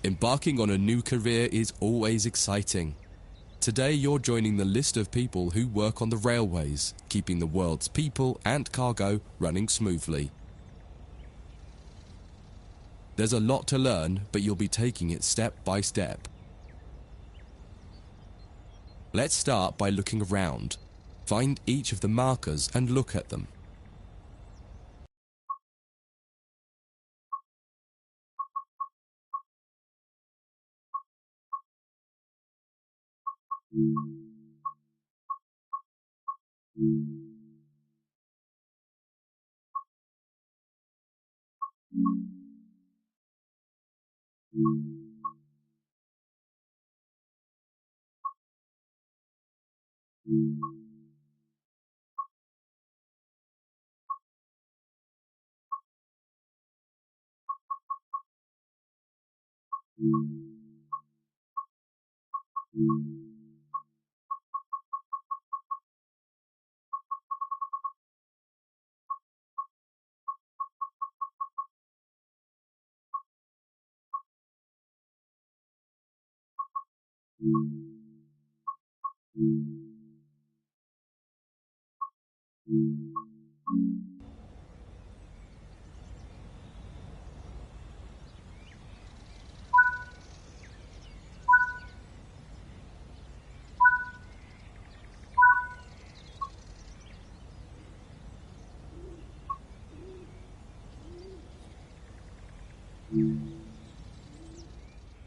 Embarking on a new career is always exciting. Today you're joining the list of people who work on the railways, keeping the world's people and cargo running smoothly. There's a lot to learn, but you'll be taking it step by step. Let's start by looking around. Find each of the markers and look at them.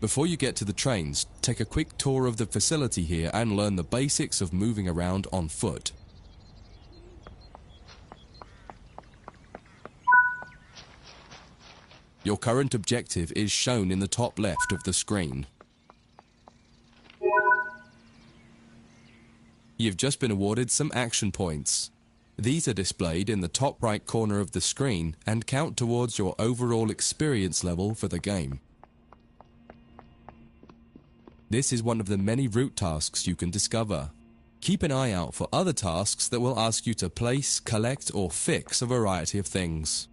Before you get to the trains, take a quick tour of the facility here and learn the basics of moving around on foot. Your current objective is shown in the top left of the screen. You've just been awarded some action points. These are displayed in the top right corner of the screen and count towards your overall experience level for the game. This is one of the many route tasks you can discover. Keep an eye out for other tasks that will ask you to place, collect, or fix a variety of things.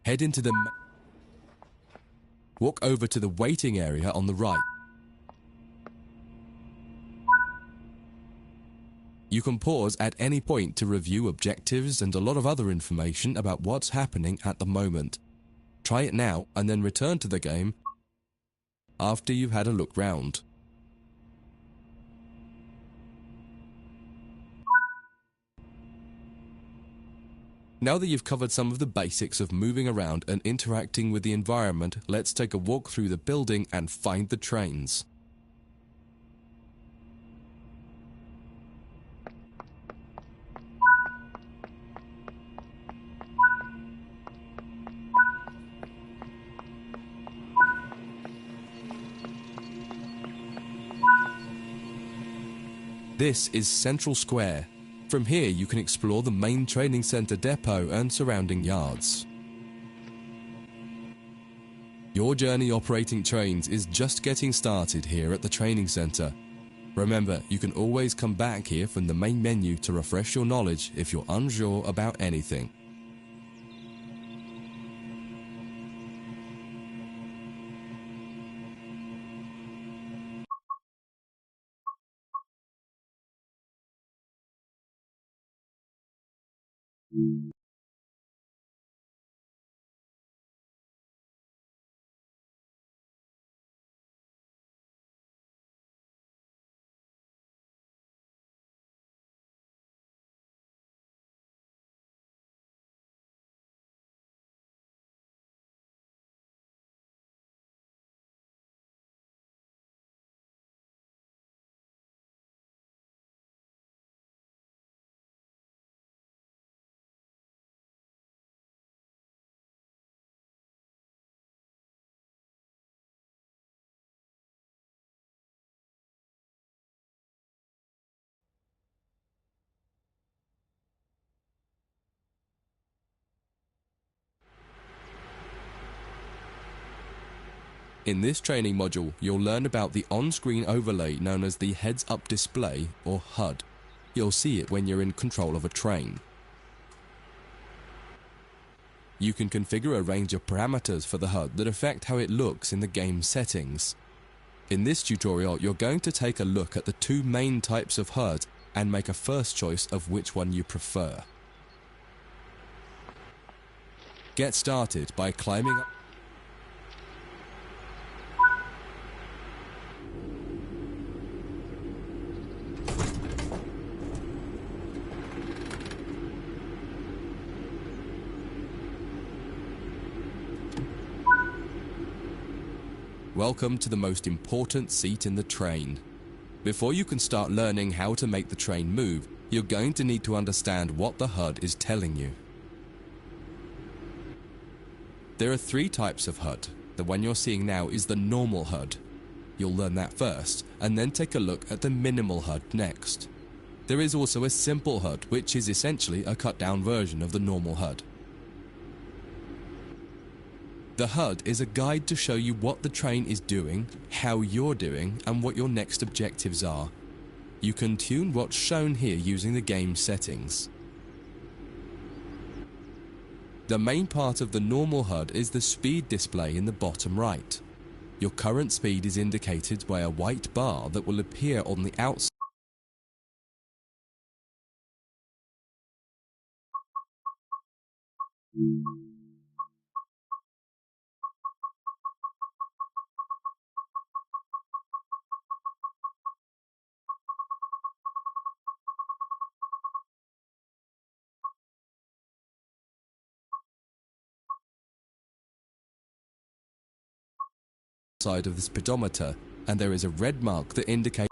Head into the... Walk over to the waiting area on the right. You can pause at any point to review objectives and a lot of other information about what's happening at the moment. Try it now and then return to the game after you've had a look round. Now that you've covered some of the basics of moving around and interacting with the environment, let's take a walk through the building and find the trains. This is Central Square. From here you can explore the main training center depot and surrounding yards. Your journey operating trains is just getting started here at the training center. Remember, you can always come back here from the main menu to refresh your knowledge if you're unsure about anything. In this training module, you'll learn about the on-screen overlay known as the heads-up display, or HUD. You'll see it when you're in control of a train. You can configure a range of parameters for the HUD that affect how it looks in the game settings. In this tutorial, you're going to take a look at the two main types of HUD and make a first choice of which one you prefer. Get started by climbing up. Welcome to the most important seat in the train. Before you can start learning how to make the train move, you're going to need to understand what the HUD is telling you. There are three types of HUD. The one you're seeing now is the normal HUD. You'll learn that first, and then take a look at the minimal HUD next. There is also a simple HUD, which is essentially a cut-down version of the normal HUD. The HUD is a guide to show you what the train is doing, how you're doing, and what your next objectives are. You can tune what's shown here using the game settings. The main part of the normal HUD is the speed display in the bottom right. Your current speed is indicated by a white bar that will appear on the outside of the speedometer, and there is a red mark that indicates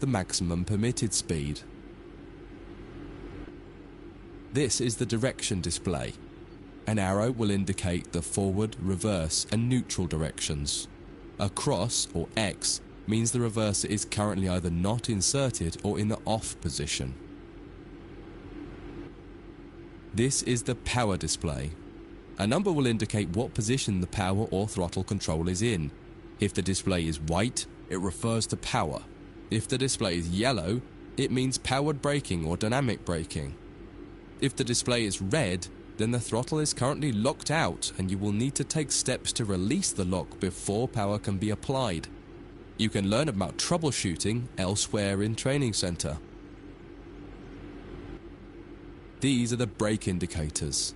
the maximum permitted speed. This is the direction display. An arrow will indicate the forward, reverse, and neutral directions. A cross, or X, means the reverser is currently either not inserted or in the off position. This is the power display. A number will indicate what position the power or throttle control is in. If the display is white, it refers to power. If the display is yellow, it means powered braking or dynamic braking. If the display is red, then the throttle is currently locked out and you will need to take steps to release the lock before power can be applied. You can learn about troubleshooting elsewhere in Training Center. These are the brake indicators.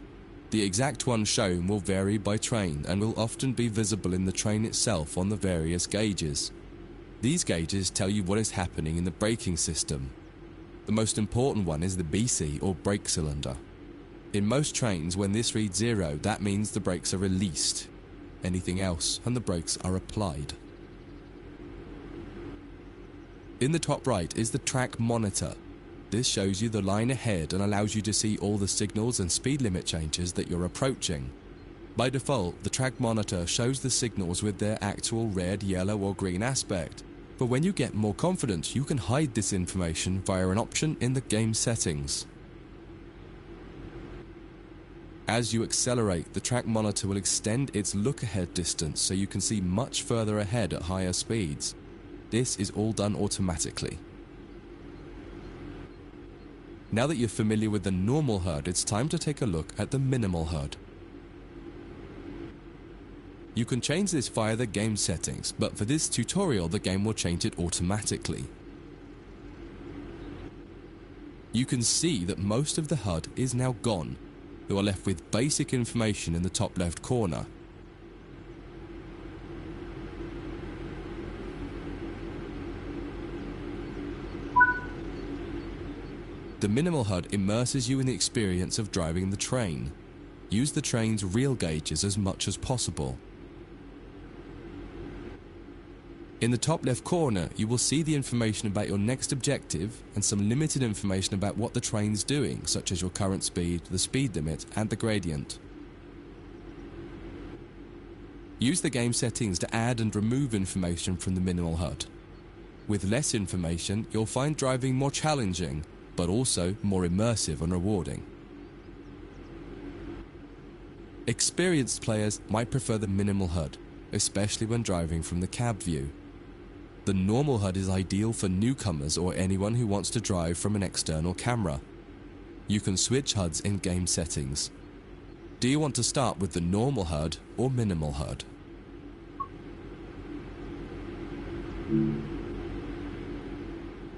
The exact one shown will vary by train and will often be visible in the train itself on the various gauges. These gauges tell you what is happening in the braking system. The most important one is the BC, or brake cylinder. In most trains, when this reads 0, that means the brakes are released. Anything else, and the brakes are applied. In the top right is the track monitor. This shows you the line ahead and allows you to see all the signals and speed limit changes that you're approaching. By default, the track monitor shows the signals with their actual red, yellow, or green aspect. But when you get more confident, you can hide this information via an option in the game settings. As you accelerate, the track monitor will extend its look-ahead distance so you can see much further ahead at higher speeds. This is all done automatically. Now that you're familiar with the normal HUD, it's time to take a look at the minimal HUD. You can change this via the game settings, but for this tutorial the game will change it automatically. You can see that most of the HUD is now gone. You are left with basic information in the top left corner. The minimal HUD immerses you in the experience of driving the train. Use the train's real gauges as much as possible. In the top left corner, you will see the information about your next objective and some limited information about what the train's doing, such as your current speed, the speed limit, and the gradient. Use the game settings to add and remove information from the minimal HUD. With less information, you'll find driving more challenging, but also more immersive and rewarding. Experienced players might prefer the minimal HUD, especially when driving from the cab view. The normal HUD is ideal for newcomers or anyone who wants to drive from an external camera. You can switch HUDs in game settings. Do you want to start with the normal HUD or minimal HUD?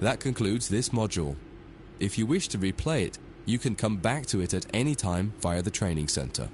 That concludes this module. If you wish to replay it, you can come back to it at any time via the training center.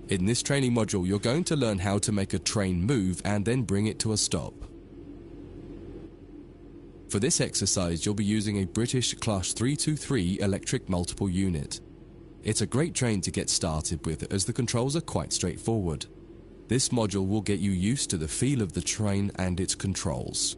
In this training module, you're going to learn how to make a train move and then bring it to a stop. For this exercise, you'll be using a British Class 323 electric multiple unit. It's a great train to get started with as the controls are quite straightforward. This module will get you used to the feel of the train and its controls.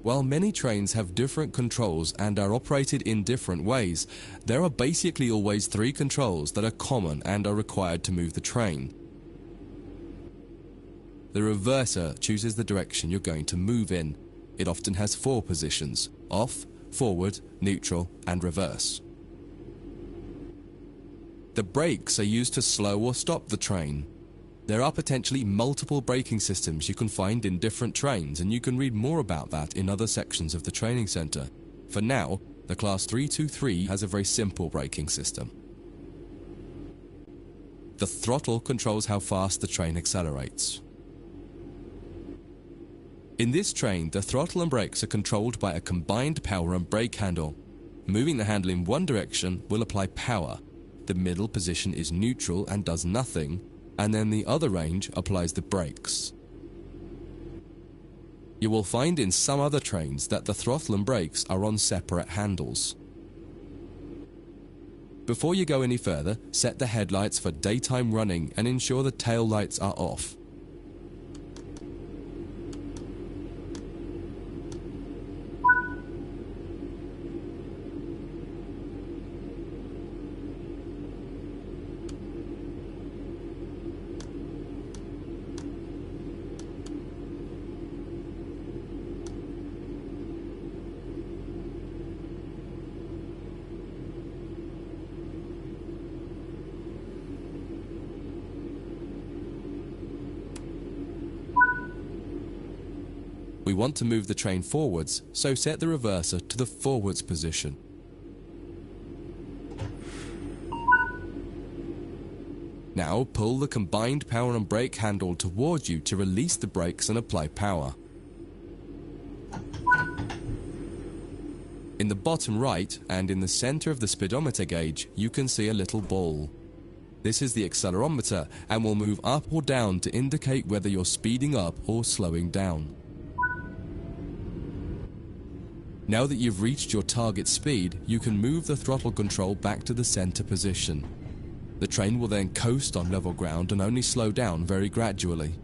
While many trains have different controls and are operated in different ways, there are basically always 3 controls that are common and are required to move the train. The reverser chooses the direction you're going to move in. It often has 4 positions: off, forward, neutral, and reverse. The brakes are used to slow or stop the train. There are potentially multiple braking systems you can find in different trains, and you can read more about that in other sections of the training center. For now, the Class 323 has a very simple braking system. The throttle controls how fast the train accelerates. In this train, the throttle and brakes are controlled by a combined power and brake handle. Moving the handle in one direction will apply power. The middle position is neutral and does nothing, and then the other range applies the brakes. You will find in some other trains that the throttle and brakes are on separate handles. Before you go any further, set the headlights for daytime running and ensure the tail lights are off. We want to move the train forwards, so set the reverser to the forwards position. Now pull the combined power and brake handle towards you to release the brakes and apply power. In the bottom right and in the center of the speedometer gauge, you can see a little ball. This is the accelerometer and will move up or down to indicate whether you're speeding up or slowing down. Now that you've reached your target speed, you can move the throttle control back to the center position. The train will then coast on level ground and only slow down very gradually.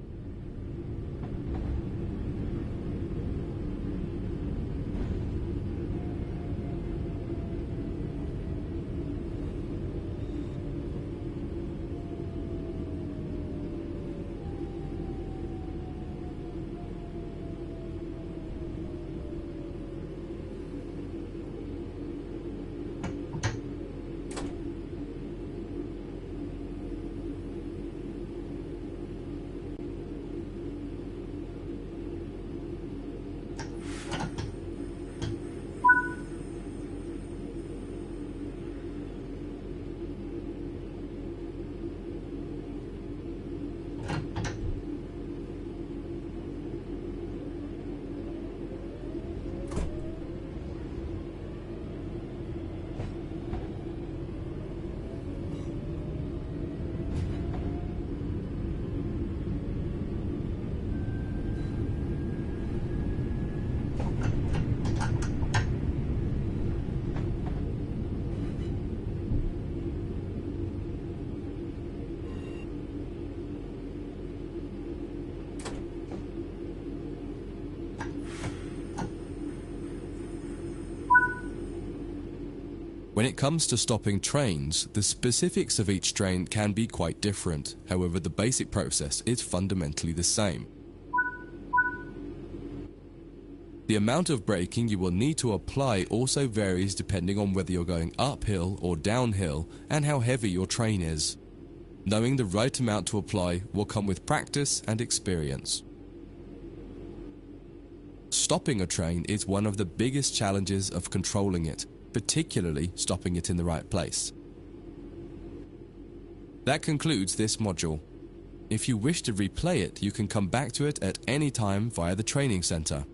When it comes to stopping trains, the specifics of each train can be quite different. However, the basic process is fundamentally the same. The amount of braking you will need to apply also varies depending on whether you're going uphill or downhill and how heavy your train is. Knowing the right amount to apply will come with practice and experience. Stopping a train is one of the biggest challenges of controlling it, particularly stopping it in the right place. That concludes this module. If you wish to replay it, you can come back to it at any time via the training center.